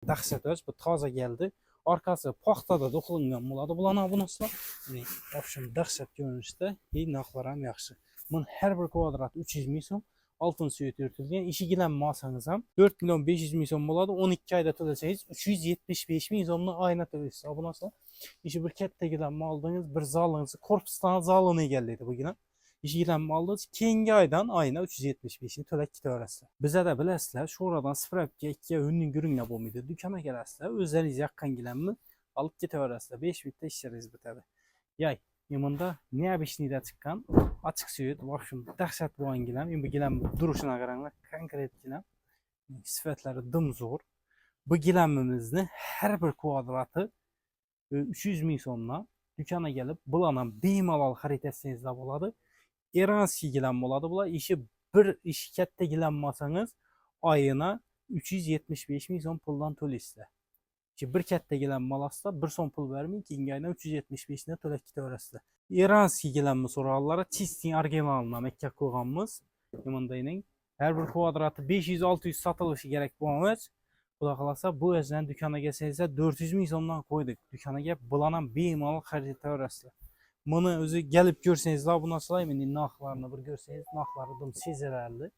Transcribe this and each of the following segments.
dahshat öz. Bu toza geldi. Arkası paxtada dokunulgan bo'ladi bularning abunasilar. Yani, option dahshat görünüşte. Narxlar ham yaxshi. Bunun her bir kvadrat 300 ming so'm. Altın suyu örtülgen. İşi gilen alsanız ham 4 milyon 500 ming so'm bo'ladi. 12 ayda to'lasangiz 375 ming so'mni oyna to'laysiz. Abunasilar. İşi bir katta gilen aldınız, bir zalınızı korpusdan zalını egallaydi bu gilen. İşi gilen aldınız, keyingi aydan ayına 375'ini tölek kitaverasizlar. Bize de bilasizlar, şuradan 0.2'ye ünlü gürünle bulmaydı. Dükkana gelirsizler, özleriz yakın gilenmi alıp kitaverasizlar. 5 minutda işleriz bitadi. Yay, yanında ne yapışını da çıkan açık söyledi. Bak şimdi dahşat bu an gilen, bu gilen duruşuna karanlar konkret gilen. Sıfatları dımzor. Bu gilenmimizni her bir kvadratı 300 ming so'mdan dükkana gelip bulanan bemalol xarid etsangiz da bo'ladi. Eranski gilen bo'ladi. Bular iş katta gilenmasanız ayına 375 ming so'm puldan to'laysizlar. Bir katta gilen malasda 1 so'm pul vermeyin ki aydan 375 ne to'lab ketaverasizlar. Eranski gilenmi so'rallara Tistin originalini Mekka qo'yganmiz. Yomondayning her bir kvadratı 500-600 satılışı gerek bo'lmaz. Xudo qalasa bu özden dükkana gelseniz 400 ming so'mdan qo'ydik. Dükkana gelip bulanan bemalol xarid etaverasizlar. Bunu özü gelip görseniz la bu nasıl aymen narxlarını bir görseniz narxları dım sezilerli.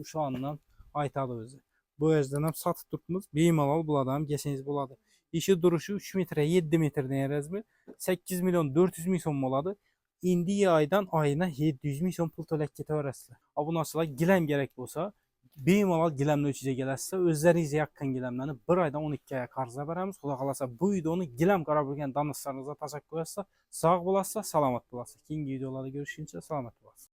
Şu andan aytadı özü. Bu özden hem satıp tutmuz bemalol buladı hem gelseniz buladı. İşi duruşu 3 metre 7 metre deneriz mi? 8 milyon 400 ming so'm boladı. İndi aydan ayına 700 ming so'm pul to'lab ketaverasizlar. Bu nasıl gilam gerek bo'lsa bemalol gilamni o'chiga kelasizlar. O'zlaringizga yaqin gilamlarni bir aydan 12 aya qarzga beramiz. Xudo qalasa bu videoni gilam qarab bo'lgan donostlaringizga tashakkur etsizlar. Sog' bo'lasizlar, salomat bo'lasizlar. Keyingi videolarda görüşünce salomat bo'lasiz.